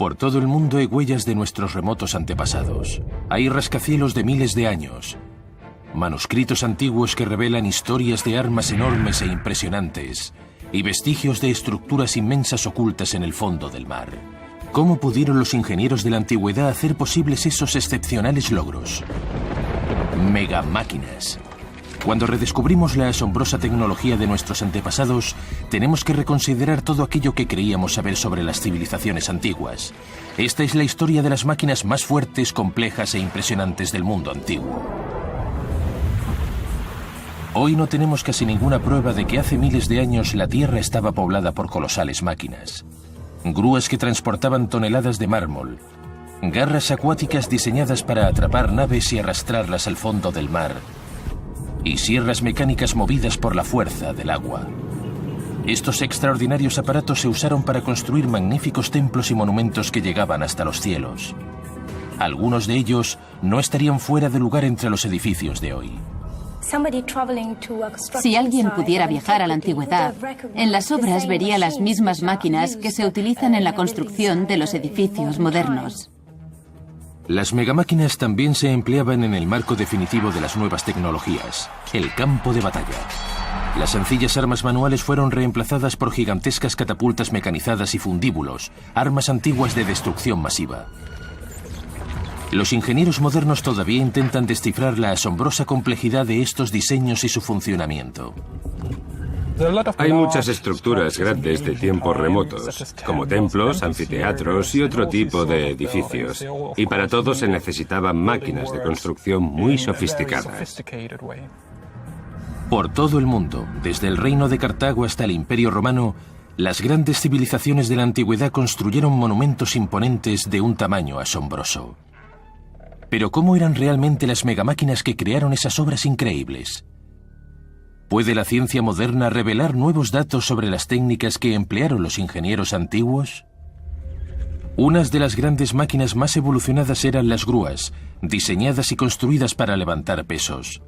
Por todo el mundo hay huellas de nuestros remotos antepasados. Hay rascacielos de miles de años, manuscritos antiguos que revelan historias de armas enormes e impresionantes y vestigios de estructuras inmensas ocultas en el fondo del mar. ¿Cómo pudieron los ingenieros de la antigüedad hacer posibles esos excepcionales logros? Megamáquinas. Cuando redescubrimos la asombrosa tecnología de nuestros antepasados, tenemos que reconsiderar todo aquello que creíamos saber sobre las civilizaciones antiguas. Esta es la historia de las máquinas más fuertes, complejas e impresionantes del mundo antiguo. Hoy no tenemos casi ninguna prueba de que hace miles de años la Tierra estaba poblada por colosales máquinas. Grúas que transportaban toneladas de mármol, garras acuáticas diseñadas para atrapar naves y arrastrarlas al fondo del mar, y sierras mecánicas movidas por la fuerza del agua. Estos extraordinarios aparatos se usaron para construir magníficos templos y monumentos que llegaban hasta los cielos. Algunos de ellos no estarían fuera de lugar entre los edificios de hoy. Si alguien pudiera viajar a la antigüedad, en las obras vería las mismas máquinas que se utilizan en la construcción de los edificios modernos. Las megamáquinas también se empleaban en el marco definitivo de las nuevas tecnologías, el campo de batalla. Las sencillas armas manuales fueron reemplazadas por gigantescas catapultas mecanizadas y fundíbulos, armas antiguas de destrucción masiva. Los ingenieros modernos todavía intentan descifrar la asombrosa complejidad de estos diseños y su funcionamiento. Hay muchas estructuras grandes de tiempos remotos, como templos, anfiteatros y otro tipo de edificios. Y para todo se necesitaban máquinas de construcción muy sofisticadas. Por todo el mundo, desde el reino de Cartago hasta el Imperio Romano, las grandes civilizaciones de la antigüedad construyeron monumentos imponentes de un tamaño asombroso. Pero ¿cómo eran realmente las megamáquinas que crearon esas obras increíbles? ¿Puede la ciencia moderna revelar nuevos datos sobre las técnicas que emplearon los ingenieros antiguos? Unas de las grandes máquinas más evolucionadas eran las grúas, diseñadas y construidas para levantar pesos.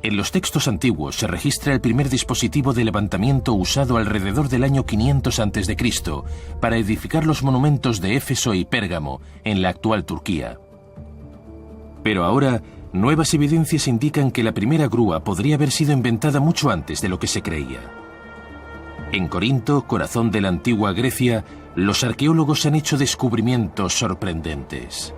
En los textos antiguos se registra el primer dispositivo de levantamiento usado alrededor del año 500 a.C. para edificar los monumentos de Éfeso y Pérgamo, en la actual Turquía. Pero ahora, nuevas evidencias indican que la primera grúa podría haber sido inventada mucho antes de lo que se creía. En Corinto, corazón de la antigua Grecia, los arqueólogos han hecho descubrimientos sorprendentes.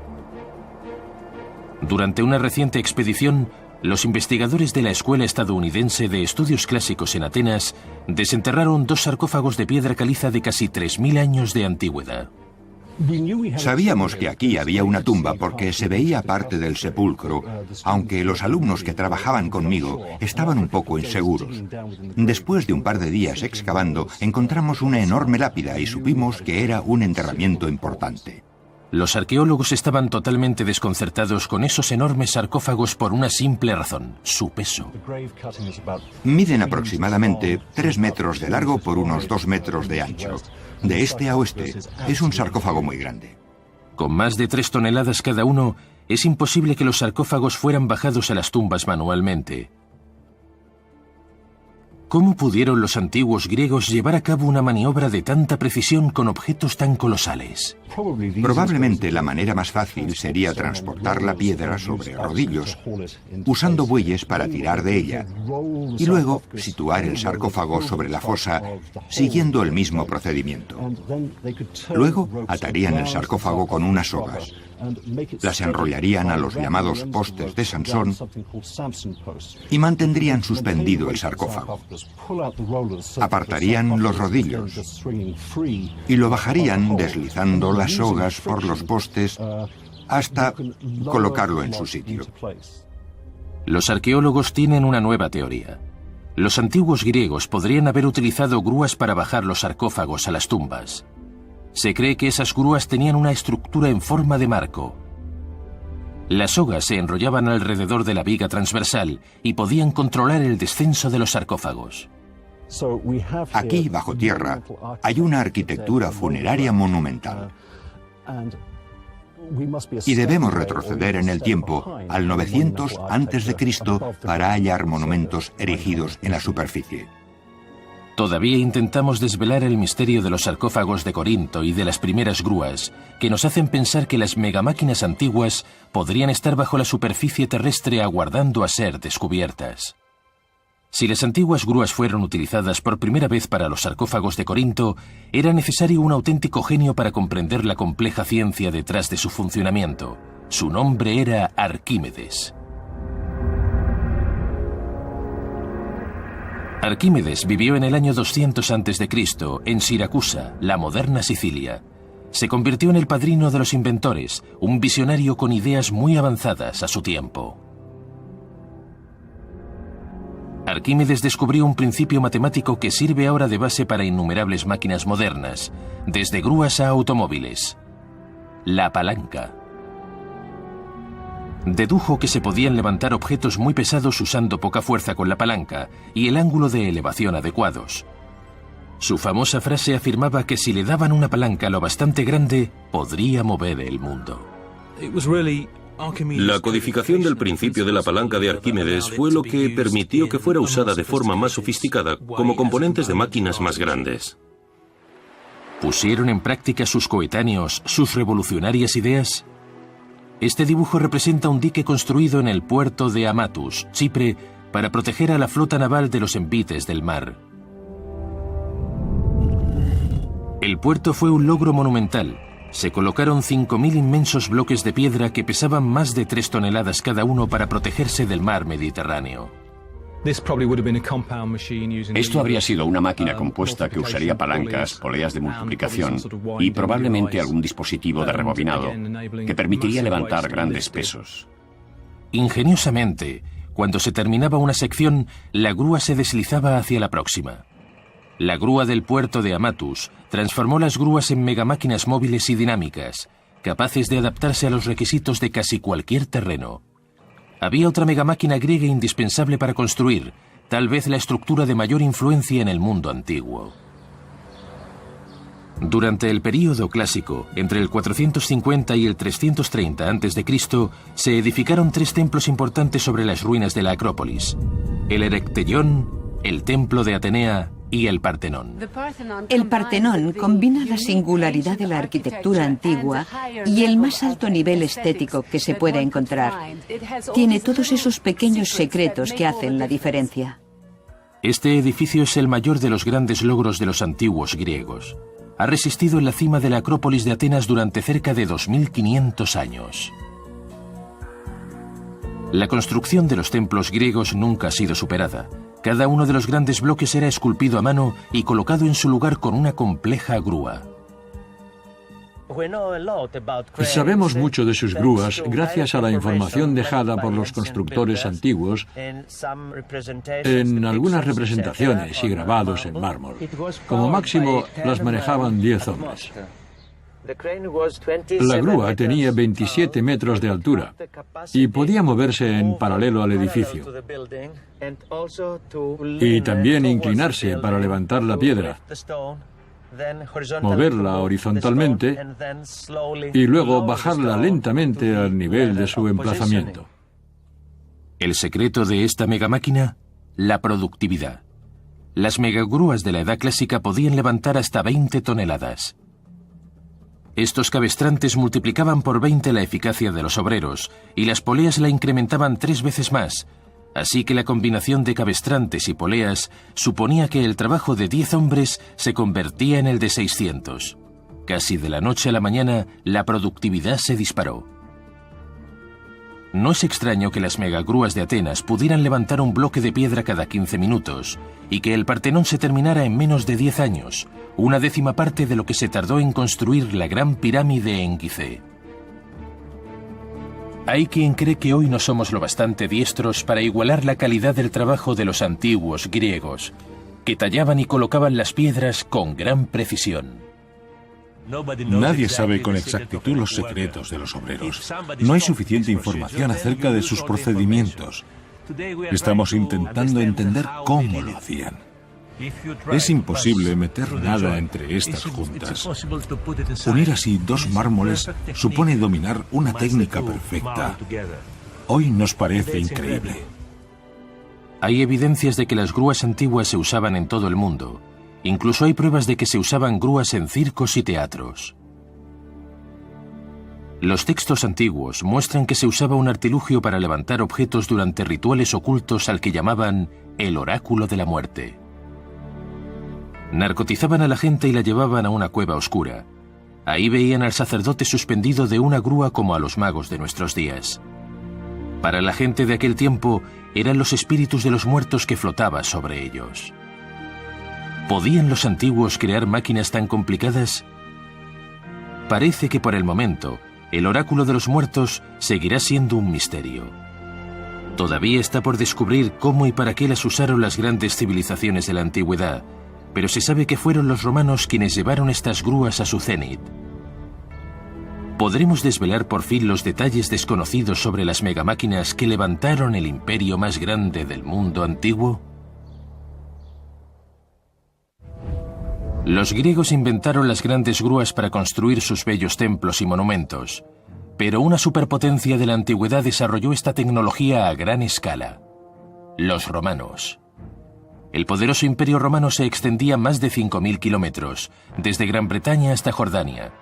Durante una reciente expedición, los investigadores de la Escuela Estadounidense de Estudios Clásicos en Atenas desenterraron 2 sarcófagos de piedra caliza de casi 3000 años de antigüedad. Sabíamos que aquí había una tumba porque se veía parte del sepulcro, aunque los alumnos que trabajaban conmigo estaban un poco inseguros. Después de un par de días excavando, encontramos una enorme lápida y supimos que era un enterramiento importante. Los arqueólogos estaban totalmente desconcertados con esos enormes sarcófagos por una simple razón: su peso. Miden aproximadamente 3 metros de largo por unos 2 metros de ancho. De este a oeste, es un sarcófago muy grande. Con más de 3 toneladas cada uno, es imposible que los sarcófagos fueran bajados a las tumbas manualmente. ¿Cómo pudieron los antiguos griegos llevar a cabo una maniobra de tanta precisión con objetos tan colosales? Probablemente la manera más fácil sería transportar la piedra sobre rodillos, usando bueyes para tirar de ella, y luego situar el sarcófago sobre la fosa, siguiendo el mismo procedimiento. Luego atarían el sarcófago con unas sogas, las enrollarían a los llamados postes de Sansón y mantendrían suspendido el sarcófago. Apartarían los rodillos y lo bajarían deslizando las sogas por los postes hasta colocarlo en su sitio. Los arqueólogos tienen una nueva teoría. Los antiguos griegos podrían haber utilizado grúas para bajar los sarcófagos a las tumbas. Se cree que esas grúas tenían una estructura en forma de marco. Las sogas se enrollaban alrededor de la viga transversal y podían controlar el descenso de los sarcófagos. Aquí, bajo tierra, hay una arquitectura funeraria monumental. Y debemos retroceder en el tiempo al 900 a.C. para hallar monumentos erigidos en la superficie. Todavía intentamos desvelar el misterio de los sarcófagos de Corinto y de las primeras grúas, que nos hacen pensar que las megamáquinas antiguas podrían estar bajo la superficie terrestre aguardando a ser descubiertas. Si las antiguas grúas fueron utilizadas por primera vez para los sarcófagos de Corinto, era necesario un auténtico genio para comprender la compleja ciencia detrás de su funcionamiento. Su nombre era Arquímedes. Arquímedes vivió en el año 200 a.C. en Siracusa, la moderna Sicilia. Se convirtió en el padrino de los inventores, un visionario con ideas muy avanzadas a su tiempo. Arquímedes descubrió un principio matemático que sirve ahora de base para innumerables máquinas modernas, desde grúas a automóviles: la palanca. Dedujo que se podían levantar objetos muy pesados usando poca fuerza con la palanca y el ángulo de elevación adecuados. Su famosa frase afirmaba que si le daban una palanca lo bastante grande, podría mover el mundo. La codificación del principio de la palanca de Arquímedes fue lo que permitió que fuera usada de forma más sofisticada como componentes de máquinas más grandes. ¿Pusieron en práctica sus coetáneos sus revolucionarias ideas? Este dibujo representa un dique construido en el puerto de Amathus, Chipre, para proteger a la flota naval de los envites del mar. El puerto fue un logro monumental. Se colocaron 5.000 inmensos bloques de piedra que pesaban más de 3 toneladas cada uno para protegerse del mar Mediterráneo. Esto habría sido una máquina compuesta que usaría palancas, poleas de multiplicación y probablemente algún dispositivo de rebobinado que permitiría levantar grandes pesos. Ingeniosamente, cuando se terminaba una sección, la grúa se deslizaba hacia la próxima. La grúa del puerto de Amathus transformó las grúas en megamáquinas móviles y dinámicas, capaces de adaptarse a los requisitos de casi cualquier terreno. Había otra megamáquina griega indispensable para construir, tal vez la estructura de mayor influencia en el mundo antiguo. Durante el período clásico, entre el 450 y el 330 a.C., se edificaron 3 templos importantes sobre las ruinas de la Acrópolis: el Erecteión, el Templo de Atenea y el Partenón. El Partenón combina la singularidad de la arquitectura antigua y el más alto nivel estético que se pueda encontrar. Tiene todos esos pequeños secretos que hacen la diferencia. Este edificio es el mayor de los grandes logros de los antiguos griegos. Ha resistido en la cima de la Acrópolis de Atenas durante cerca de 2.500 años. La construcción de los templos griegos nunca ha sido superada. Cada uno de los grandes bloques era esculpido a mano y colocado en su lugar con una compleja grúa. Sabemos mucho de sus grúas gracias a la información dejada por los constructores antiguos en algunas representaciones y grabados en mármol. Como máximo las manejaban 10 hombres. La grúa tenía 27 metros de altura y podía moverse en paralelo al edificio. Y también inclinarse para levantar la piedra, moverla horizontalmente y luego bajarla lentamente al nivel de su emplazamiento. ¿El secreto de esta megamáquina? La productividad. Las megagrúas de la Edad Clásica podían levantar hasta 20 toneladas. Estos cabestrantes multiplicaban por 20 la eficacia de los obreros y las poleas la incrementaban 3 veces más, así que la combinación de cabestrantes y poleas suponía que el trabajo de 10 hombres se convertía en el de 600. Casi de la noche a la mañana, la productividad se disparó. No es extraño que las megagrúas de Atenas pudieran levantar un bloque de piedra cada 15 minutos y que el Partenón se terminara en menos de 10 años, una décima parte de lo que se tardó en construir la gran pirámide en Gizeh. Hay quien cree que hoy no somos lo bastante diestros para igualar la calidad del trabajo de los antiguos griegos, que tallaban y colocaban las piedras con gran precisión. Nadie sabe con exactitud los secretos de los obreros. No hay suficiente información acerca de sus procedimientos. Estamos intentando entender cómo lo hacían. Es imposible meter nada entre estas juntas. Unir así 2 mármoles supone dominar una técnica perfecta. Hoy nos parece increíble. Hay evidencias de que las grúas antiguas se usaban en todo el mundo, Incluso hay pruebas de que se usaban grúas en circos y teatros. Los textos antiguos muestran que se usaba un artilugio para levantar objetos durante rituales ocultos al que llamaban el oráculo de la muerte. Narcotizaban a la gente y la llevaban a una cueva oscura. Ahí veían al sacerdote suspendido de una grúa como a los magos de nuestros días. Para la gente de aquel tiempo, eran los espíritus de los muertos que flotaban sobre ellos. ¿Podían los antiguos crear máquinas tan complicadas? Parece que por el momento, el oráculo de los muertos seguirá siendo un misterio. Todavía está por descubrir cómo y para qué las usaron las grandes civilizaciones de la antigüedad, pero se sabe que fueron los romanos quienes llevaron estas grúas a su cenit. ¿Podremos desvelar por fin los detalles desconocidos sobre las megamáquinas que levantaron el imperio más grande del mundo antiguo? Los griegos inventaron las grandes grúas para construir sus bellos templos y monumentos, pero una superpotencia de la antigüedad desarrolló esta tecnología a gran escala: los romanos. El poderoso imperio romano se extendía más de 5.000 kilómetros, desde Gran Bretaña hasta Jordania.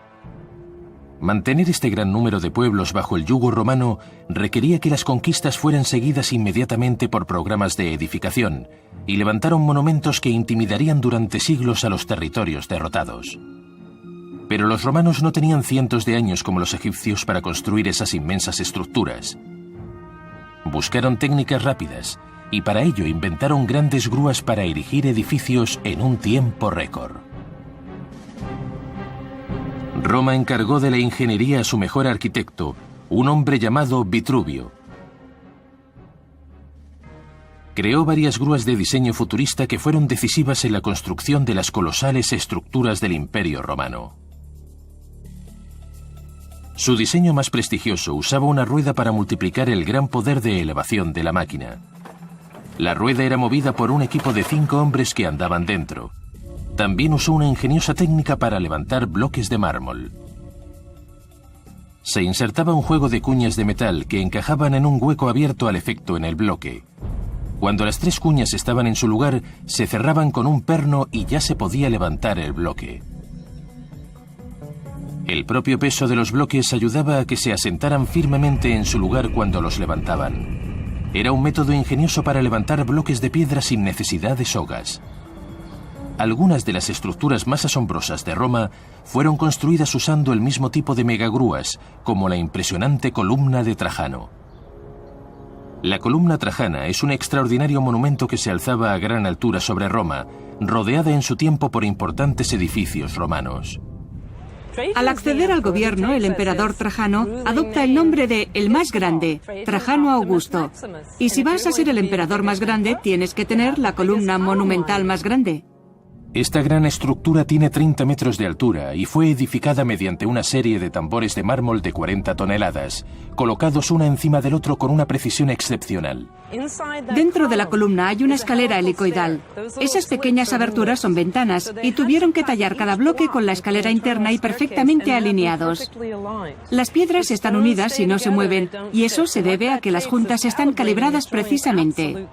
Mantener este gran número de pueblos bajo el yugo romano requería que las conquistas fueran seguidas inmediatamente por programas de edificación, y levantaron monumentos que intimidarían durante siglos a los territorios derrotados. Pero los romanos no tenían cientos de años como los egipcios para construir esas inmensas estructuras. Buscaron técnicas rápidas, y para ello inventaron grandes grúas para erigir edificios en un tiempo récord. Roma encargó de la ingeniería a su mejor arquitecto, un hombre llamado Vitruvio. Creó varias grúas de diseño futurista que fueron decisivas en la construcción de las colosales estructuras del Imperio Romano. Su diseño más prestigioso usaba una rueda para multiplicar el gran poder de elevación de la máquina. La rueda era movida por un equipo de 5 hombres que andaban dentro. También usó una ingeniosa técnica para levantar bloques de mármol. Se insertaba un juego de cuñas de metal que encajaban en un hueco abierto al efecto en el bloque. Cuando las 3 cuñas estaban en su lugar, se cerraban con un perno y ya se podía levantar el bloque. El propio peso de los bloques ayudaba a que se asentaran firmemente en su lugar cuando los levantaban. Era un método ingenioso para levantar bloques de piedra sin necesidad de sogas. Algunas de las estructuras más asombrosas de Roma fueron construidas usando el mismo tipo de megagrúas, como la impresionante columna de Trajano. La columna trajana es un extraordinario monumento que se alzaba a gran altura sobre Roma, rodeada en su tiempo por importantes edificios romanos. Al acceder al gobierno, el emperador Trajano adopta el nombre de el más grande, Trajano Augusto. Y si vas a ser el emperador más grande, tienes que tener la columna monumental más grande. Esta gran estructura tiene 30 metros de altura y fue edificada mediante una serie de tambores de mármol de 40 toneladas, colocados una encima del otro con una precisión excepcional. Dentro de la columna hay una escalera helicoidal. Esas pequeñas aberturas son ventanas y tuvieron que tallar cada bloque con la escalera interna y perfectamente alineados. Las piedras están unidas y no se mueven, y eso se debe a que las juntas están calibradas precisamente.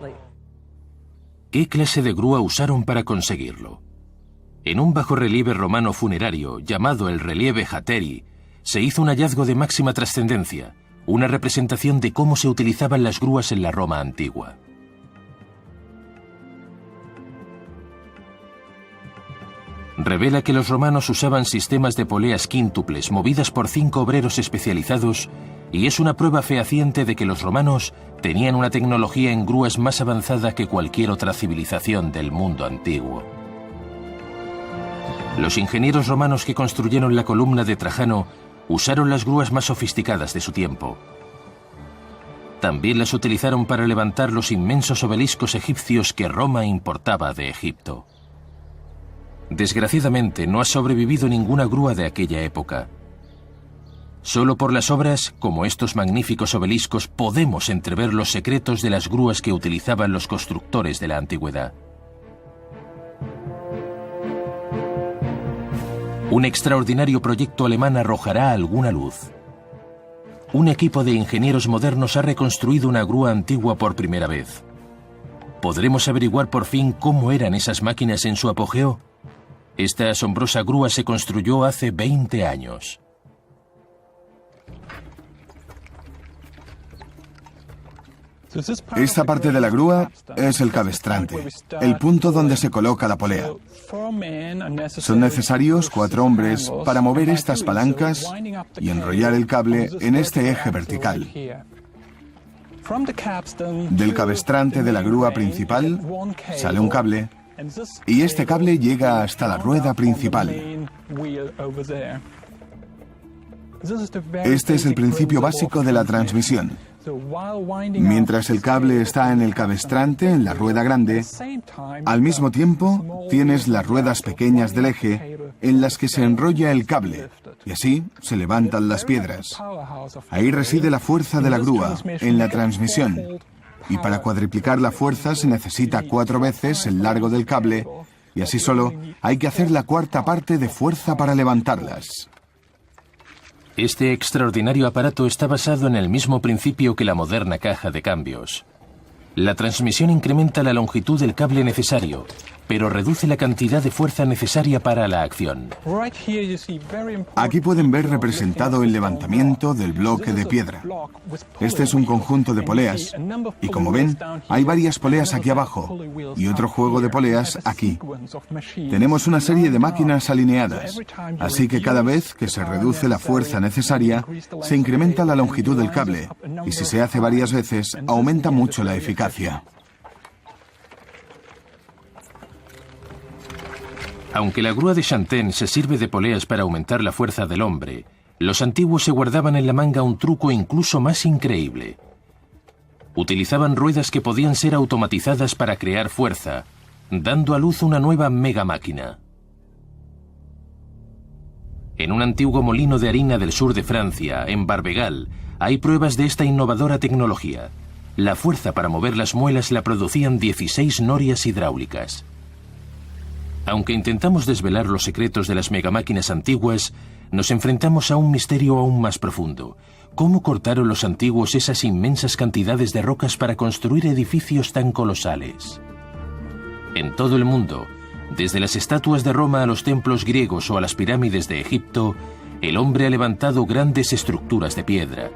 ¿Qué clase de grúa usaron para conseguirlo? En un bajorrelieve romano funerario llamado el relieve Hateri, se hizo un hallazgo de máxima trascendencia, una representación de cómo se utilizaban las grúas en la Roma antigua. Revela que los romanos usaban sistemas de poleas quíntuples movidas por 5 obreros especializados, y es una prueba fehaciente de que los romanos tenían una tecnología en grúas más avanzada que cualquier otra civilización del mundo antiguo. Los ingenieros romanos que construyeron la columna de Trajano usaron las grúas más sofisticadas de su tiempo. También las utilizaron para levantar los inmensos obeliscos egipcios que Roma importaba de Egipto. Desgraciadamente no ha sobrevivido ninguna grúa de aquella época. Solo por las obras, como estos magníficos obeliscos, podemos entrever los secretos de las grúas que utilizaban los constructores de la antigüedad. Un extraordinario proyecto alemán arrojará alguna luz. Un equipo de ingenieros modernos ha reconstruido una grúa antigua por primera vez. ¿Podremos averiguar por fin cómo eran esas máquinas en su apogeo? Esta asombrosa grúa se construyó hace 20 años. Esta parte de la grúa es el cabestrante, el punto donde se coloca la polea. Son necesarios 4 hombres para mover estas palancas y enrollar el cable en este eje vertical. Del cabestrante de la grúa principal sale un cable y este cable llega hasta la rueda principal. Este es el principio básico de la transmisión. Mientras el cable está en el cabestrante, en la rueda grande, al mismo tiempo tienes las ruedas pequeñas del eje en las que se enrolla el cable y así se levantan las piedras. Ahí reside la fuerza de la grúa, en la transmisión. Y para cuadriplicar la fuerza se necesita 4 veces el largo del cable y así solo hay que hacer la 4ª parte de fuerza para levantarlas. Este extraordinario aparato está basado en el mismo principio que la moderna caja de cambios. La transmisión incrementa la longitud del cable necesario, pero reduce la cantidad de fuerza necesaria para la acción. Aquí pueden ver representado el levantamiento del bloque de piedra. Este es un conjunto de poleas, y como ven, hay varias poleas aquí abajo, y otro juego de poleas aquí. Tenemos una serie de máquinas alineadas, así que cada vez que se reduce la fuerza necesaria, se incrementa la longitud del cable, y si se hace varias veces, aumenta mucho la eficacia. Aunque la grúa de Chanten se sirve de poleas para aumentar la fuerza del hombre, los antiguos se guardaban en la manga un truco incluso más increíble. Utilizaban ruedas que podían ser automatizadas para crear fuerza, dando a luz una nueva megamáquina. En un antiguo molino de harina del sur de Francia, en Barbegal, hay pruebas de esta innovadora tecnología. La fuerza para mover las muelas la producían 16 norias hidráulicas. Aunque intentamos desvelar los secretos de las megamáquinas antiguas, nos enfrentamos a un misterio aún más profundo. ¿Cómo cortaron los antiguos esas inmensas cantidades de rocas para construir edificios tan colosales? En todo el mundo, desde las estatuas de Roma a los templos griegos o a las pirámides de Egipto, el hombre ha levantado grandes estructuras de piedra.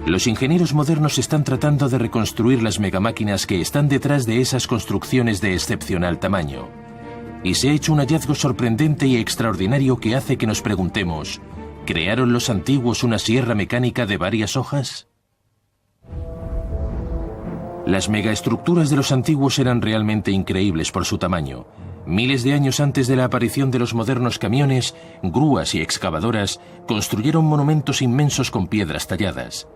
Los ingenieros modernos están tratando de reconstruir las megamáquinas que están detrás de esas construcciones de excepcional tamaño. Y se ha hecho un hallazgo sorprendente y extraordinario que hace que nos preguntemos, ¿crearon los antiguos una sierra mecánica de varias hojas? Las megaestructuras de los antiguos eran realmente increíbles por su tamaño. Miles de años antes de la aparición de los modernos camiones, grúas y excavadoras construyeron monumentos inmensos con piedras talladas.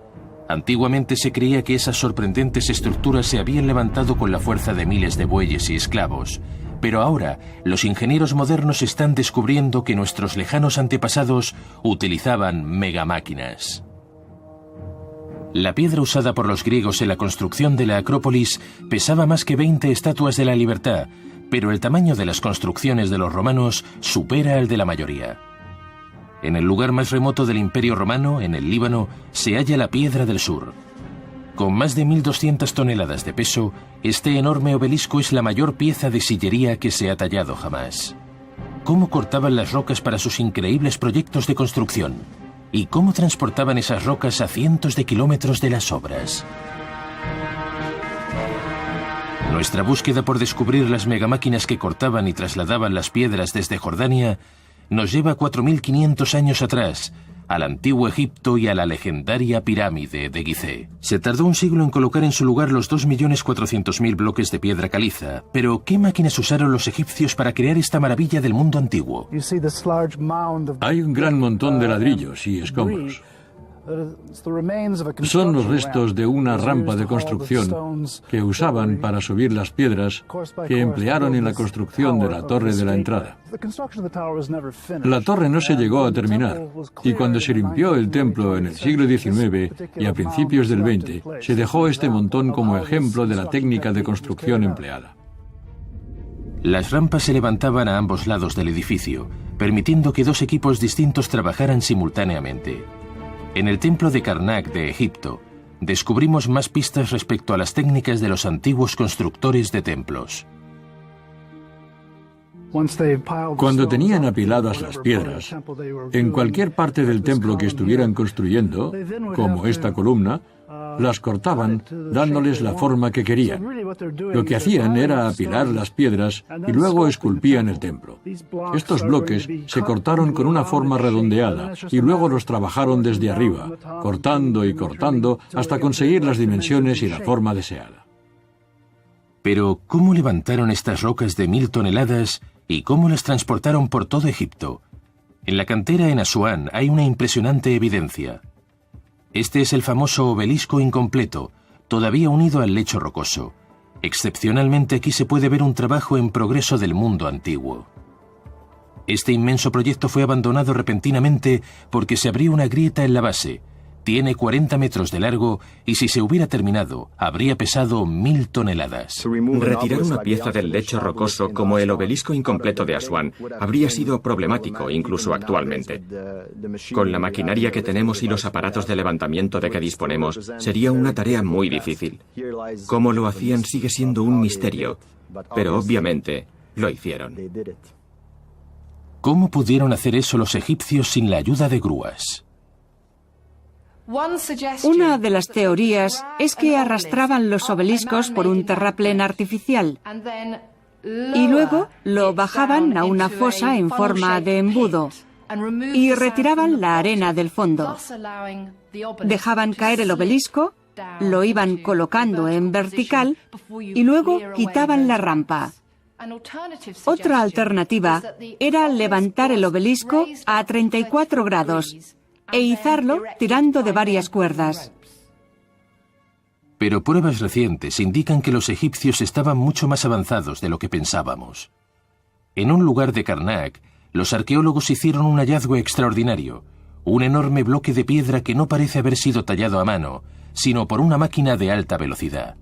Antiguamente se creía que esas sorprendentes estructuras se habían levantado con la fuerza de miles de bueyes y esclavos. Pero ahora, los ingenieros modernos están descubriendo que nuestros lejanos antepasados utilizaban megamáquinas. La piedra usada por los griegos en la construcción de la Acrópolis pesaba más que 20 estatuas de la libertad, pero el tamaño de las construcciones de los romanos supera el de la mayoría. En el lugar más remoto del Imperio Romano, en el Líbano, se halla la Piedra del Sur. Con más de 1.200 toneladas de peso, este enorme obelisco es la mayor pieza de sillería que se ha tallado jamás. ¿Cómo cortaban las rocas para sus increíbles proyectos de construcción? ¿Y cómo transportaban esas rocas a cientos de kilómetros de las obras? Nuestra búsqueda por descubrir las megamáquinas que cortaban y trasladaban las piedras desde Jordania nos lleva 4.500 años atrás, al antiguo Egipto y a la legendaria pirámide de Gizeh. Se tardó un siglo en colocar en su lugar los 2.400.000 bloques de piedra caliza, pero ¿qué máquinas usaron los egipcios para crear esta maravilla del mundo antiguo? Hay un gran montón de ladrillos y escombros. Son los restos de una rampa de construcción que usaban para subir las piedras que emplearon en la construcción de la torre de la entrada. La torre no se llegó a terminar y cuando se limpió el templo en el siglo XIX y a principios del XX, se dejó este montón como ejemplo de la técnica de construcción empleada. Las rampas se levantaban a ambos lados del edificio, permitiendo que 2 equipos distintos trabajaran simultáneamente. En el templo de Karnak de Egipto, descubrimos más pistas respecto a las técnicas de los antiguos constructores de templos. Cuando tenían apiladas las piedras, en cualquier parte del templo que estuvieran construyendo, como esta columna, las cortaban dándoles la forma que querían. Lo que hacían era apilar las piedras y luego esculpían el templo. Estos bloques se cortaron con una forma redondeada y luego los trabajaron desde arriba, cortando y cortando hasta conseguir las dimensiones y la forma deseada. Pero, ¿cómo levantaron estas rocas de 1000 toneladas y cómo las transportaron por todo Egipto? En la cantera en Asuán hay una impresionante evidencia. Este es el famoso obelisco incompleto, todavía unido al lecho rocoso. Excepcionalmente aquí se puede ver un trabajo en progreso del mundo antiguo. Este inmenso proyecto fue abandonado repentinamente porque se abrió una grieta en la base. Tiene 40 metros de largo y si se hubiera terminado, habría pesado 1000 toneladas. Retirar una pieza del lecho rocoso como el obelisco incompleto de Asuán habría sido problemático incluso actualmente. Con la maquinaria que tenemos y los aparatos de levantamiento de que disponemos, sería una tarea muy difícil. Cómo lo hacían sigue siendo un misterio, pero obviamente lo hicieron. ¿Cómo pudieron hacer eso los egipcios sin la ayuda de grúas? Una de las teorías es que arrastraban los obeliscos por un terraplén artificial y luego lo bajaban a una fosa en forma de embudo y retiraban la arena del fondo. Dejaban caer el obelisco, lo iban colocando en vertical y luego quitaban la rampa. Otra alternativa era levantar el obelisco a 34 grados e izarlo tirando de varias cuerdas. Pero pruebas recientes indican que los egipcios estaban mucho más avanzados de lo que pensábamos. En un lugar de Karnak, los arqueólogos hicieron un hallazgo extraordinario, un enorme bloque de piedra que no parece haber sido tallado a mano, sino por una máquina de alta velocidad.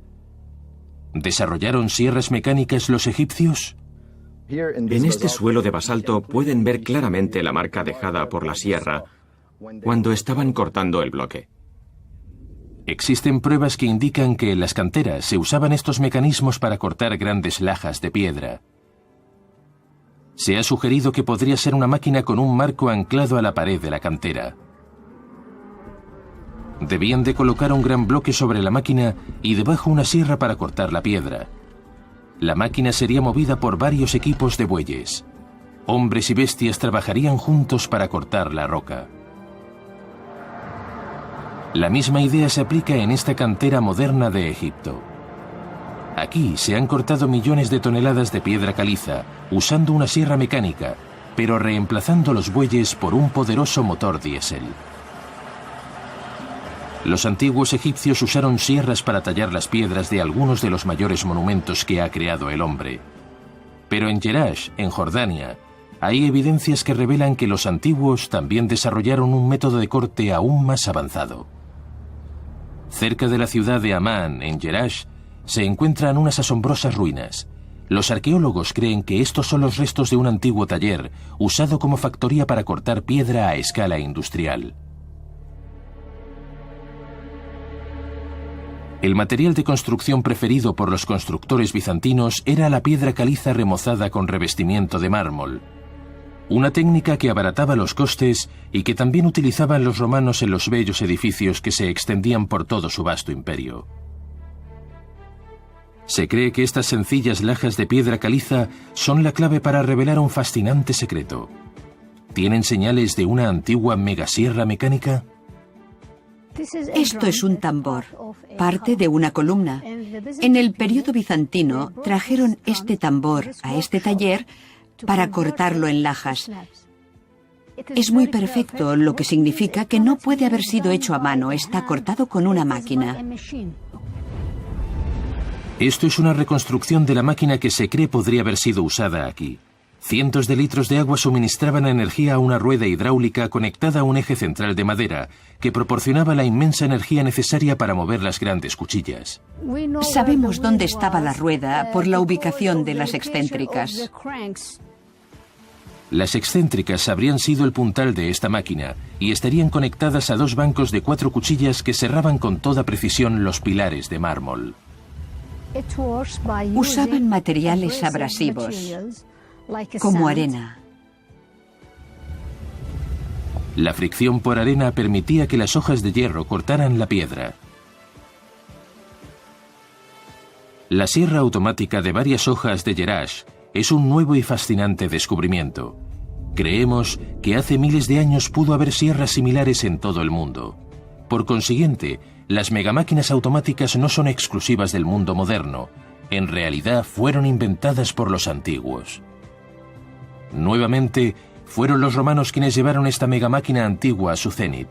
¿Desarrollaron sierras mecánicas los egipcios? En este suelo de basalto pueden ver claramente la marca dejada por la sierra cuando estaban cortando el bloque. Existen pruebas que indican que en las canteras se usaban estos mecanismos para cortar grandes lajas de piedra. Se ha sugerido que podría ser una máquina con un marco anclado a la pared de la cantera. Debían de colocar un gran bloque sobre la máquina y debajo una sierra para cortar la piedra. La máquina sería movida por varios equipos de bueyes. Hombres y bestias trabajarían juntos para cortar la roca. La misma idea se aplica en esta cantera moderna de Egipto. Aquí se han cortado millones de toneladas de piedra caliza, usando una sierra mecánica, pero reemplazando los bueyes por un poderoso motor diésel. Los antiguos egipcios usaron sierras para tallar las piedras de algunos de los mayores monumentos que ha creado el hombre. Pero en Jerash, en Jordania, hay evidencias que revelan que los antiguos también desarrollaron un método de corte aún más avanzado. Cerca de la ciudad de Amán, en Jerash, se encuentran unas asombrosas ruinas. Los arqueólogos creen que estos son los restos de un antiguo taller usado como factoría para cortar piedra a escala industrial. El material de construcción preferido por los constructores bizantinos era la piedra caliza remozada con revestimiento de mármol, una técnica que abarataba los costes y que también utilizaban los romanos en los bellos edificios que se extendían por todo su vasto imperio. Se cree que estas sencillas lajas de piedra caliza son la clave para revelar un fascinante secreto. ¿Tienen señales de una antigua megasierra mecánica? Esto es un tambor, parte de una columna. En el periodo bizantino trajeron este tambor a este taller para cortarlo en lajas. Es muy perfecto, lo que significa que no puede haber sido hecho a mano, está cortado con una máquina. Esto es una reconstrucción de la máquina que se cree podría haber sido usada aquí. Cientos de litros de agua suministraban energía a una rueda hidráulica conectada a un eje central de madera, que proporcionaba la inmensa energía necesaria para mover las grandes cuchillas. Sabemos dónde estaba la rueda por la ubicación de las excéntricas. Las excéntricas habrían sido el puntal de esta máquina y estarían conectadas a dos bancos de 4 cuchillas que cerraban con toda precisión los pilares de mármol. Usaban materiales abrasivos. como arena. La fricción por arena permitía que las hojas de hierro cortaran la piedra. La sierra automática de varias hojas de Jerash es un nuevo y fascinante descubrimiento. Creemos que hace miles de años pudo haber sierras similares en todo el mundo. Por consiguiente, las megamáquinas automáticas no son exclusivas del mundo moderno. En realidad fueron inventadas por los antiguos. Nuevamente, fueron los romanos quienes llevaron esta megamáquina antigua a su cenit.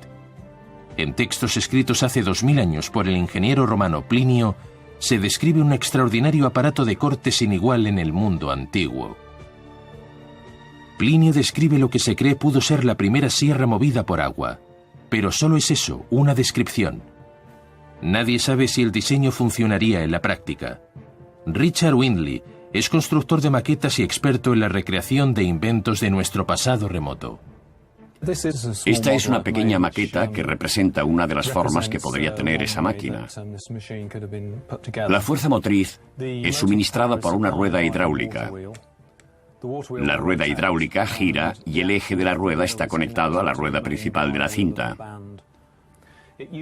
En textos escritos hace 2000 años por el ingeniero romano Plinio, se describe un extraordinario aparato de corte sin igual en el mundo antiguo. Plinio describe lo que se cree pudo ser la primera sierra movida por agua, pero solo es eso, una descripción. Nadie sabe si el diseño funcionaría en la práctica. Richard Windley es constructor de maquetas y experto en la recreación de inventos de nuestro pasado remoto. Esta es una pequeña maqueta que representa una de las formas que podría tener esa máquina. La fuerza motriz es suministrada por una rueda hidráulica. La rueda hidráulica gira y el eje de la rueda está conectado a la rueda principal de la cinta.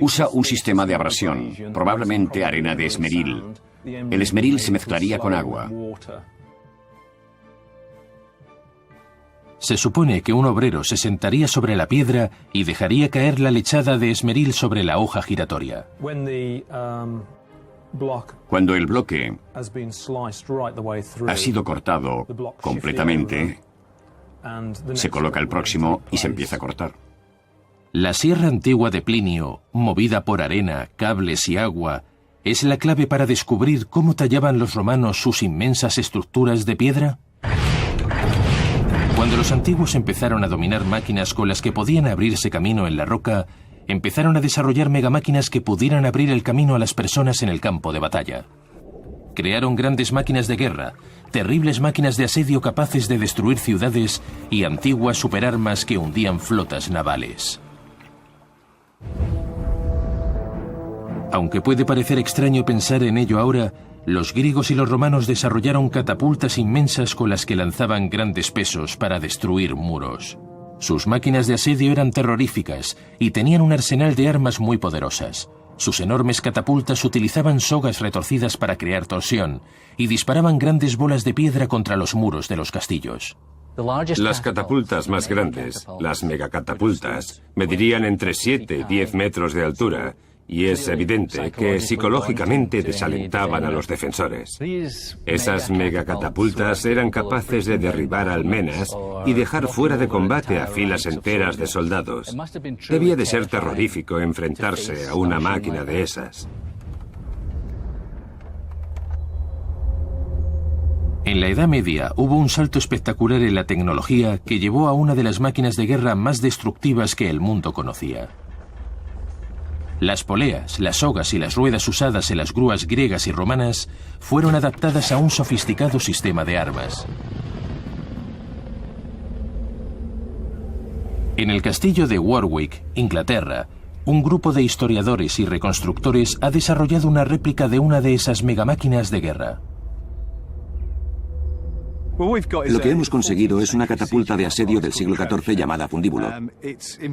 Usa un sistema de abrasión, probablemente arena de esmeril. El esmeril se mezclaría con agua. Se supone que un obrero se sentaría sobre la piedra y dejaría caer la lechada de esmeril sobre la hoja giratoria. Cuando el bloque ha sido cortado completamente, se coloca el próximo y se empieza a cortar. La sierra antigua de Plinio, movida por arena, cables y agua, es la clave para descubrir cómo tallaban los romanos sus inmensas estructuras de piedra. Cuando los antiguos empezaron a dominar máquinas con las que podían abrirse camino en la roca, empezaron a desarrollar megamáquinas que pudieran abrir el camino a las personas en el campo de batalla. Crearon grandes máquinas de guerra, terribles máquinas de asedio capaces de destruir ciudades y antiguas superarmas que hundían flotas navales. Aunque puede parecer extraño pensar en ello ahora, los griegos y los romanos desarrollaron catapultas inmensas con las que lanzaban grandes pesos para destruir muros. Sus máquinas de asedio eran terroríficas y tenían un arsenal de armas muy poderosas. Sus enormes catapultas utilizaban sogas retorcidas para crear torsión y disparaban grandes bolas de piedra contra los muros de los castillos. Las catapultas más grandes, las megacatapultas, medirían entre 7 y 10 metros de altura, y es evidente que psicológicamente desalentaban a los defensores. Esas megacatapultas eran capaces de derribar almenas y dejar fuera de combate a filas enteras de soldados. Debía de ser terrorífico enfrentarse a una máquina de esas. En la Edad Media hubo un salto espectacular en la tecnología que llevó a una de las máquinas de guerra más destructivas que el mundo conocía. Las poleas, las sogas y las ruedas usadas en las grúas griegas y romanas fueron adaptadas a un sofisticado sistema de armas. En el castillo de Warwick, Inglaterra, un grupo de historiadores y reconstructores ha desarrollado una réplica de una de esas megamáquinas de guerra. Lo que hemos conseguido es una catapulta de asedio del siglo XIV llamada fundíbulo.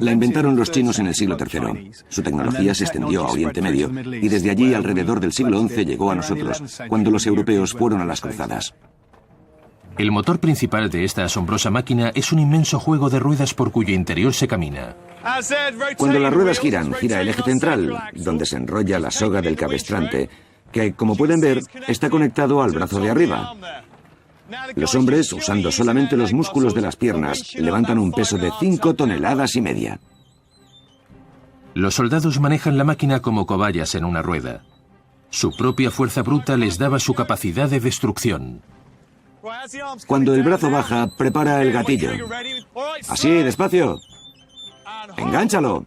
La inventaron los chinos en el siglo III. Su tecnología se extendió a Oriente Medio y desde allí alrededor del siglo XI llegó a nosotros, cuando los europeos fueron a las cruzadas. El motor principal de esta asombrosa máquina es un inmenso juego de ruedas por cuyo interior se camina. Cuando las ruedas giran, gira el eje central, donde se enrolla la soga del cabestrante, que, como pueden ver, está conectado al brazo de arriba. Los hombres, usando solamente los músculos de las piernas, levantan un peso de 5,5 toneladas. Los soldados manejan la máquina como cobayas en una rueda. Su propia fuerza bruta les daba su capacidad de destrucción. Cuando el brazo baja, prepara el gatillo. Así, despacio. Engánchalo.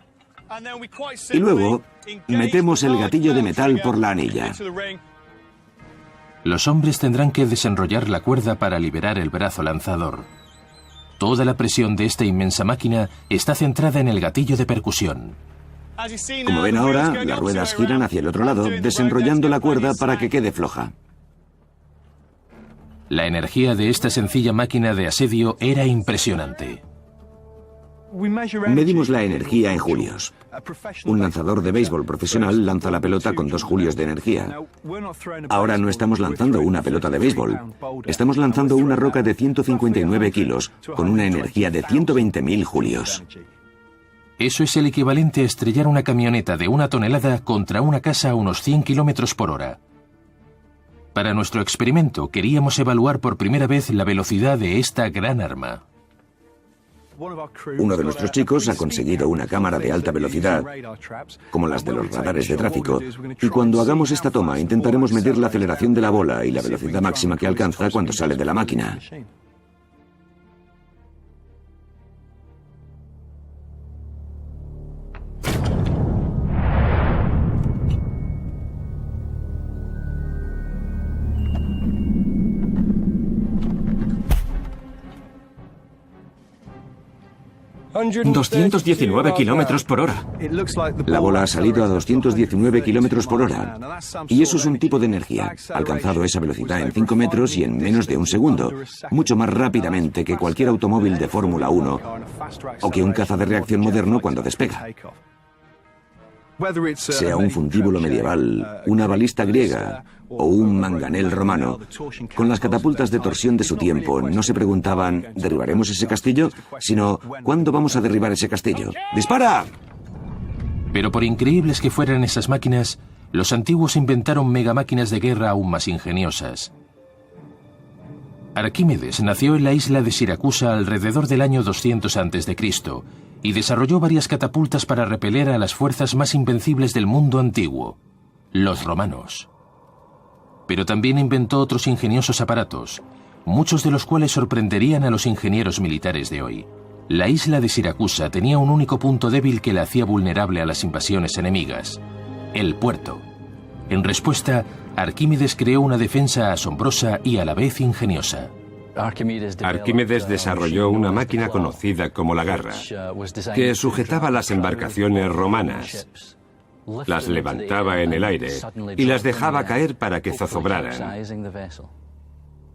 Y luego, metemos el gatillo de metal por la anilla. Los hombres tendrán que desenrollar la cuerda para liberar el brazo lanzador. Toda la presión de esta inmensa máquina está centrada en el gatillo de percusión. Como ven ahora, las ruedas giran hacia el otro lado, desenrollando la cuerda para que quede floja. La energía de esta sencilla máquina de asedio era impresionante. Medimos la energía en julios. Un lanzador de béisbol profesional lanza la pelota con 2 julios de energía. Ahora no estamos lanzando una pelota de béisbol. Estamos lanzando una roca de 159 kilos con una energía de 120.000 julios. Eso es el equivalente a estrellar una camioneta de 1 tonelada contra una casa a unos 100 kilómetros por hora. Para nuestro experimento queríamos evaluar por primera vez la velocidad de esta gran arma. Uno de nuestros chicos ha conseguido una cámara de alta velocidad, como las de los radares de tráfico, y cuando hagamos esta toma intentaremos medir la aceleración de la bola y la velocidad máxima que alcanza cuando sale de la máquina. ...219 kilómetros por hora. La bola ha salido a 219 kilómetros por hora. Y eso es un tipo de energía. Ha alcanzado esa velocidad en 5 metros y en menos de un segundo. Mucho más rápidamente que cualquier automóvil de Fórmula 1 o que un caza de reacción moderno cuando despega. Sea un fundíbulo medieval, una balista griega o un manganel romano, con las catapultas de torsión de su tiempo no se preguntaban ¿derribaremos ese castillo?, sino ¿cuándo vamos a derribar ese castillo? ¡Dispara! Pero por increíbles que fueran esas máquinas, los antiguos inventaron megamáquinas de guerra aún más ingeniosas. Arquímedes nació en la isla de Siracusa alrededor del año 200 a.C. y desarrolló varias catapultas para repeler a las fuerzas más invencibles del mundo antiguo, los romanos. Pero también inventó otros ingeniosos aparatos, muchos de los cuales sorprenderían a los ingenieros militares de hoy. La isla de Siracusa tenía un único punto débil que la hacía vulnerable a las invasiones enemigas: el puerto. En respuesta, Arquímedes creó una defensa asombrosa y a la vez ingeniosa. Arquímedes desarrolló una máquina conocida como la garra, que sujetaba las embarcaciones romanas, las levantaba en el aire y las dejaba caer para que zozobraran.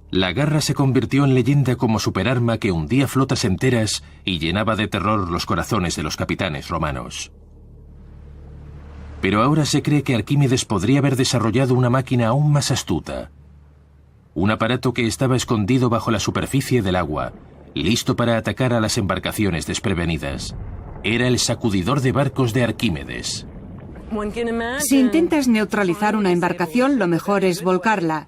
La garra se convirtió en leyenda como superarma que hundía flotas enteras y llenaba de terror los corazones de los capitanes romanos. Pero ahora se cree que Arquímedes podría haber desarrollado una máquina aún más astuta. Un aparato que estaba escondido bajo la superficie del agua, listo para atacar a las embarcaciones desprevenidas. Era el sacudidor de barcos de Arquímedes. Si intentas neutralizar una embarcación, lo mejor es volcarla.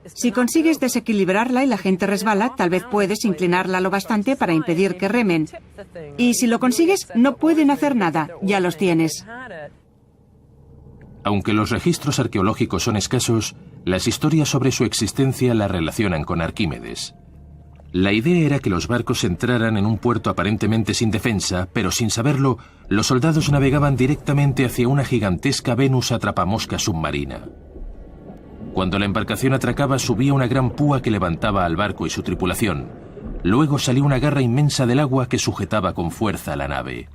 Si consigues desequilibrarla y la gente resbala, tal vez puedes inclinarla lo bastante para impedir que remen. Y si lo consigues, no pueden hacer nada, ya los tienes. Aunque los registros arqueológicos son escasos, las historias sobre su existencia la relacionan con Arquímedes. La idea era que los barcos entraran en un puerto aparentemente sin defensa, pero sin saberlo, los soldados navegaban directamente hacia una gigantesca Venus atrapamoscas submarina. Cuando la embarcación atracaba, subía una gran púa que levantaba al barco y su tripulación. Luego salía una garra inmensa del agua que sujetaba con fuerza la nave.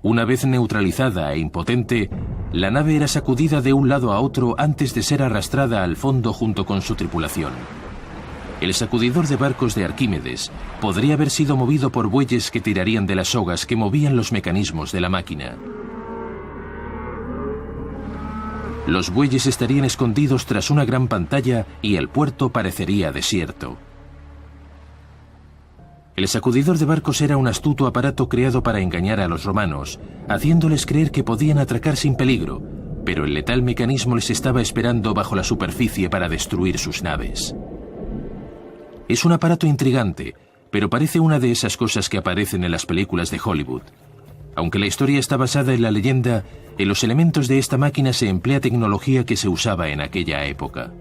Una vez neutralizada e impotente, la nave era sacudida de un lado a otro antes de ser arrastrada al fondo junto con su tripulación. El sacudidor de barcos de Arquímedes podría haber sido movido por bueyes que tirarían de las sogas que movían los mecanismos de la máquina. Los bueyes estarían escondidos tras una gran pantalla y el puerto parecería desierto. El sacudidor de barcos era un astuto aparato creado para engañar a los romanos, haciéndoles creer que podían atracar sin peligro, pero el letal mecanismo les estaba esperando bajo la superficie para destruir sus naves. Es un aparato intrigante, pero parece una de esas cosas que aparecen en las películas de Hollywood. Aunque la historia está basada en la leyenda, en los elementos de esta máquina se emplea tecnología que se usaba en aquella época.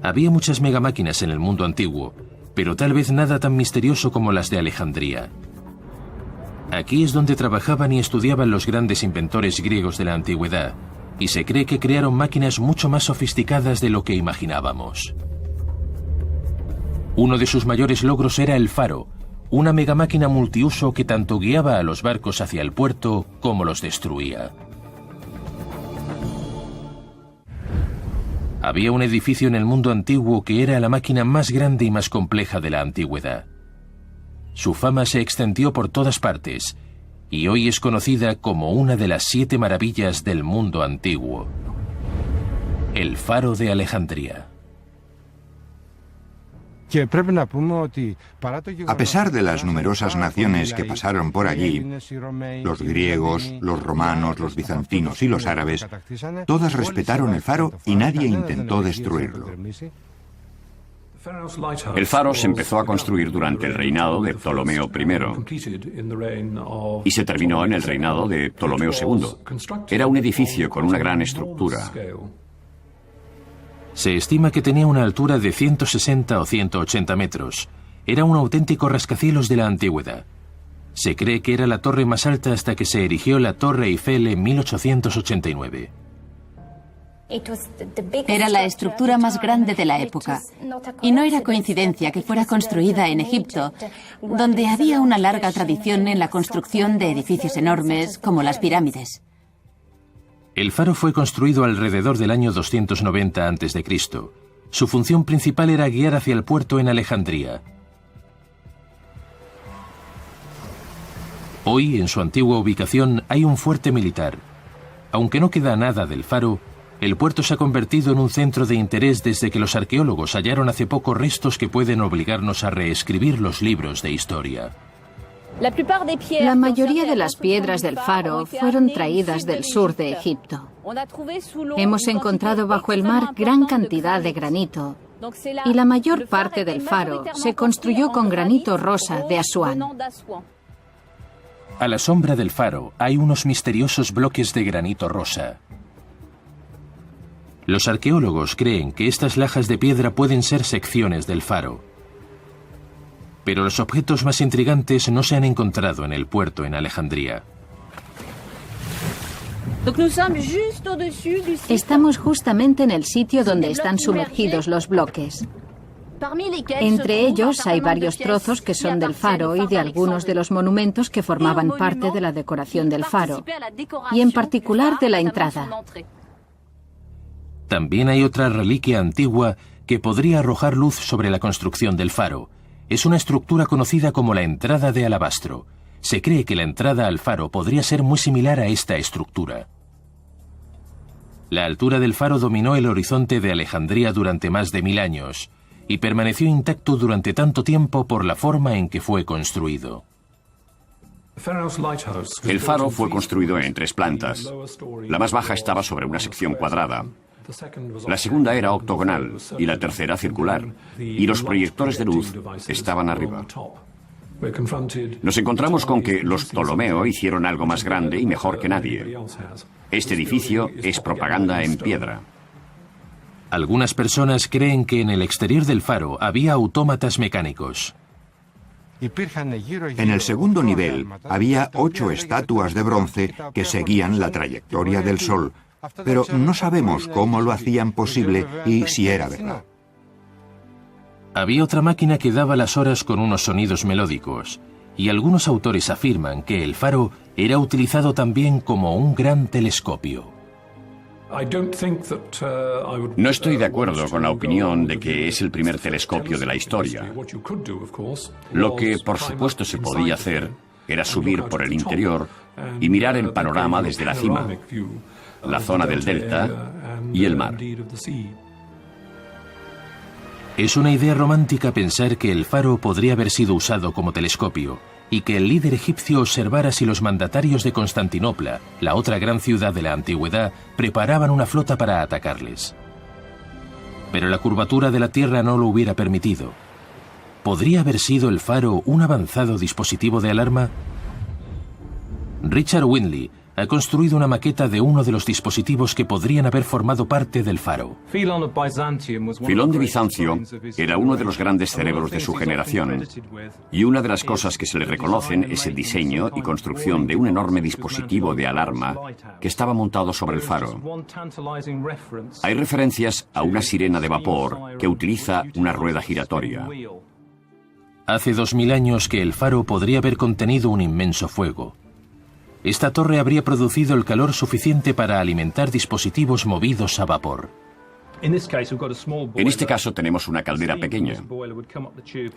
Había muchas megamáquinas en el mundo antiguo, pero tal vez nada tan misterioso como las de Alejandría. Aquí es donde trabajaban y estudiaban los grandes inventores griegos de la antigüedad, y se cree que crearon máquinas mucho más sofisticadas de lo que imaginábamos. Uno de sus mayores logros era el faro, una megamáquina multiuso que tanto guiaba a los barcos hacia el puerto como los destruía. Había un edificio en el mundo antiguo que era la máquina más grande y más compleja de la antigüedad. Su fama se extendió por todas partes y hoy es conocida como una de las 7 maravillas del mundo antiguo. El Faro de Alejandría. A pesar de las numerosas naciones que pasaron por allí, los griegos, los romanos, los bizantinos y los árabes, todas respetaron el faro y nadie intentó destruirlo. El faro se empezó a construir durante el reinado de Ptolomeo I y se terminó en el reinado de Ptolomeo II. Era un edificio con una gran estructura. Se estima que tenía una altura de 160 o 180 metros. Era un auténtico rascacielos de la antigüedad. Se cree que era la torre más alta hasta que se erigió la Torre Eiffel en 1889. Era la estructura más grande de la época. Y no era coincidencia que fuera construida en Egipto, donde había una larga tradición en la construcción de edificios enormes como las pirámides. El faro fue construido alrededor del año 290 a.C. Su función principal era guiar hacia el puerto en Alejandría. Hoy, en su antigua ubicación, hay un fuerte militar. Aunque no queda nada del faro, el puerto se ha convertido en un centro de interés desde que los arqueólogos hallaron hace poco restos que pueden obligarnos a reescribir los libros de historia. La mayoría de las piedras del faro fueron traídas del sur de Egipto. Hemos encontrado bajo el mar gran cantidad de granito y la mayor parte del faro se construyó con granito rosa de Asuán. A la sombra del faro hay unos misteriosos bloques de granito rosa. Los arqueólogos creen que estas lajas de piedra pueden ser secciones del faro. Pero los objetos más intrigantes no se han encontrado en el puerto en Alejandría. Estamos justamente en el sitio donde están sumergidos los bloques. Entre ellos hay varios trozos que son del faro y de algunos de los monumentos que formaban parte de la decoración del faro, y en particular de la entrada. También hay otra reliquia antigua que podría arrojar luz sobre la construcción del faro. Es una estructura conocida como la entrada de alabastro. Se cree que la entrada al faro podría ser muy similar a esta estructura. La altura del faro dominó el horizonte de Alejandría durante más de 1000 años y permaneció intacto durante tanto tiempo por la forma en que fue construido. El faro fue construido en 3 plantas. La más baja estaba sobre una sección cuadrada. La segunda era octogonal y la tercera circular, y los proyectores de luz estaban arriba. Nos encontramos con que los Ptolomeo hicieron algo más grande y mejor que nadie. Este edificio es propaganda en piedra. Algunas personas creen que en el exterior del faro había autómatas mecánicos. En el segundo nivel había 8 estatuas de bronce que seguían la trayectoria del sol, pero no sabemos cómo lo hacían posible y si era verdad. Había otra máquina que daba las horas con unos sonidos melódicos, y algunos autores afirman que el faro era utilizado también como un gran telescopio. No estoy de acuerdo con la opinión de que es el primer telescopio de la historia. Lo que, por supuesto, se podía hacer era subir por el interior y mirar el panorama desde la cima, la zona del delta y el mar. Es una idea romántica pensar que el faro podría haber sido usado como telescopio y que el líder egipcio observara si los mandatarios de Constantinopla, la otra gran ciudad de la antigüedad, preparaban una flota para atacarles. Pero la curvatura de la Tierra no lo hubiera permitido. ¿Podría haber sido el faro un avanzado dispositivo de alarma? Richard Windley ha construido una maqueta de uno de los dispositivos que podrían haber formado parte del faro. Filón de Bizancio era uno de los grandes cerebros de su generación, y una de las cosas que se le reconocen es el diseño y construcción de un enorme dispositivo de alarma que estaba montado sobre el faro. Hay referencias a una sirena de vapor que utiliza una rueda giratoria. Hace 2000 años que el faro podría haber contenido un inmenso fuego. Esta torre habría producido el calor suficiente para alimentar dispositivos movidos a vapor. En este caso tenemos una caldera pequeña.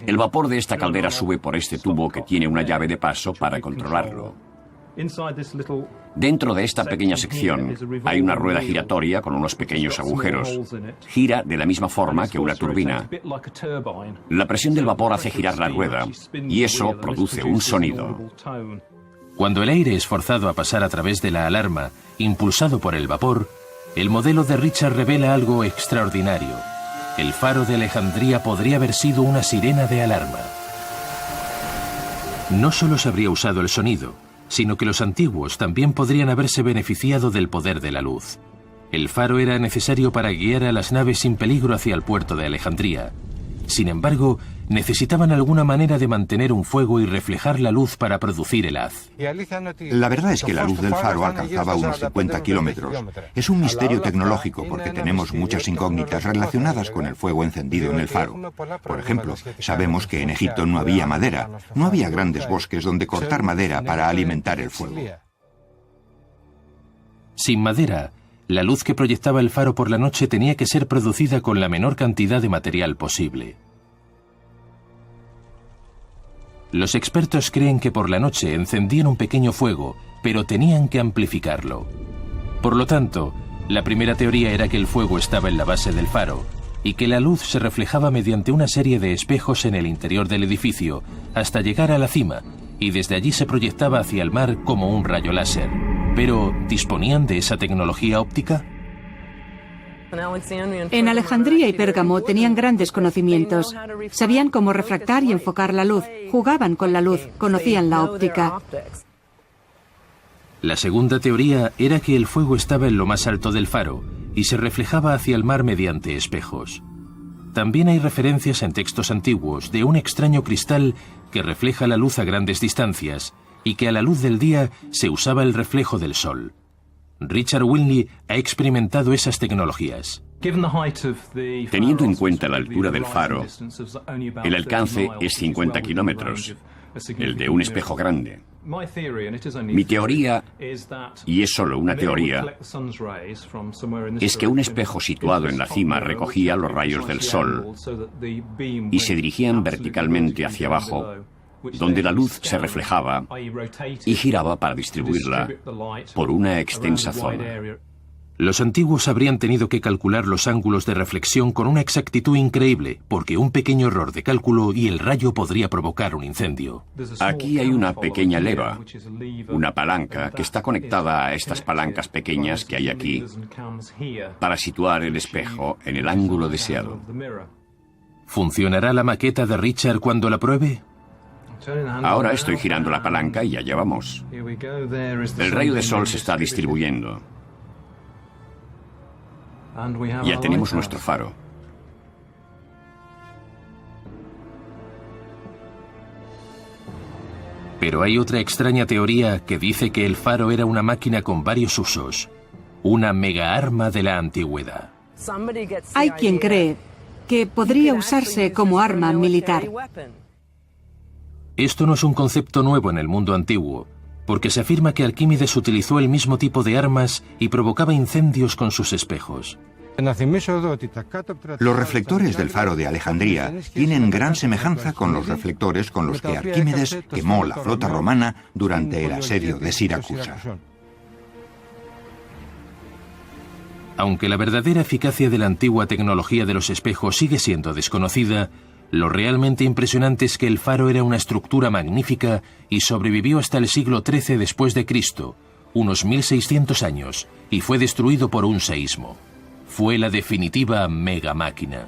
El vapor de esta caldera sube por este tubo que tiene una llave de paso para controlarlo. Dentro de esta pequeña sección hay una rueda giratoria con unos pequeños agujeros. Gira de la misma forma que una turbina. La presión del vapor hace girar la rueda y eso produce un sonido. Cuando el aire es forzado a pasar a través de la alarma, impulsado por el vapor, el modelo de Richard revela algo extraordinario. El faro de Alejandría podría haber sido una sirena de alarma. No solo se habría usado el sonido, sino que los antiguos también podrían haberse beneficiado del poder de la luz. El faro era necesario para guiar a las naves sin peligro hacia el puerto de Alejandría. Sin embargo, necesitaban alguna manera de mantener un fuego y reflejar la luz para producir el haz. La verdad es que la luz del faro alcanzaba unos 50 kilómetros. Es un misterio tecnológico porque tenemos muchas incógnitas relacionadas con el fuego encendido en el faro. Por ejemplo, sabemos que en Egipto no había madera, no había grandes bosques donde cortar madera para alimentar el fuego. Sin madera, la luz que proyectaba el faro por la noche tenía que ser producida con la menor cantidad de material posible. Los expertos creen que por la noche encendían un pequeño fuego, pero tenían que amplificarlo. Por lo tanto, la primera teoría era que el fuego estaba en la base del faro y que la luz se reflejaba mediante una serie de espejos en el interior del edificio hasta llegar a la cima, y desde allí se proyectaba hacia el mar como un rayo láser. Pero, ¿disponían de esa tecnología óptica? En Alejandría y Pérgamo tenían grandes conocimientos. Sabían cómo refractar y enfocar la luz, jugaban con la luz, conocían la óptica. La segunda teoría era que el fuego estaba en lo más alto del faro y se reflejaba hacia el mar mediante espejos. También hay referencias en textos antiguos de un extraño cristal que refleja la luz a grandes distancias y que a la luz del día se usaba el reflejo del sol. Richard Whitney ha experimentado esas tecnologías. Teniendo en cuenta la altura del faro, el alcance es 50 kilómetros, el de un espejo grande. Mi teoría, y es solo una teoría, es que un espejo situado en la cima recogía los rayos del sol y se dirigían verticalmente hacia abajo, donde la luz se reflejaba y giraba para distribuirla por una extensa zona. Los antiguos habrían tenido que calcular los ángulos de reflexión con una exactitud increíble, porque un pequeño error de cálculo y el rayo podría provocar un incendio. Aquí hay una pequeña leva, una palanca que está conectada a estas palancas pequeñas que hay aquí, para situar el espejo en el ángulo deseado. ¿Funcionará la maqueta de Richard cuando la pruebe? Ahora estoy girando la palanca y allá vamos. El rayo de sol se está distribuyendo. Ya tenemos nuestro faro. Pero hay otra extraña teoría que dice que el faro era una máquina con varios usos, una mega arma de la antigüedad. Hay quien cree que podría usarse como arma militar. Esto no es un concepto nuevo en el mundo antiguo, porque se afirma que Arquímedes utilizó el mismo tipo de armas y provocaba incendios con sus espejos. Los reflectores del faro de Alejandría tienen gran semejanza con los reflectores con los que Arquímedes quemó la flota romana durante el asedio de Siracusa. Aunque la verdadera eficacia de la antigua tecnología de los espejos sigue siendo desconocida, lo realmente impresionante es que el faro era una estructura magnífica y sobrevivió hasta el siglo XIII después de Cristo, unos 1600 años, y fue destruido por un seísmo. Fue la definitiva megamáquina.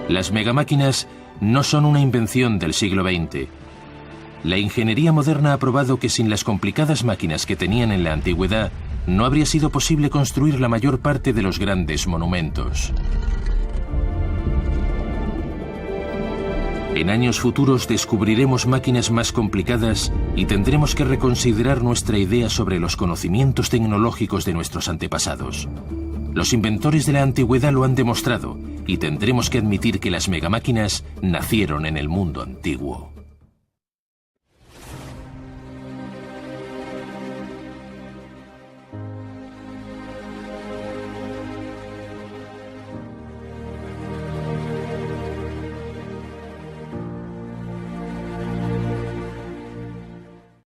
Las megamáquinas no son una invención del siglo XX. La ingeniería moderna ha probado que sin las complicadas máquinas que tenían en la antigüedad, no habría sido posible construir la mayor parte de los grandes monumentos. En años futuros descubriremos máquinas más complicadas y tendremos que reconsiderar nuestra idea sobre los conocimientos tecnológicos de nuestros antepasados. Los inventores de la antigüedad lo han demostrado y tendremos que admitir que las megamáquinas nacieron en el mundo antiguo.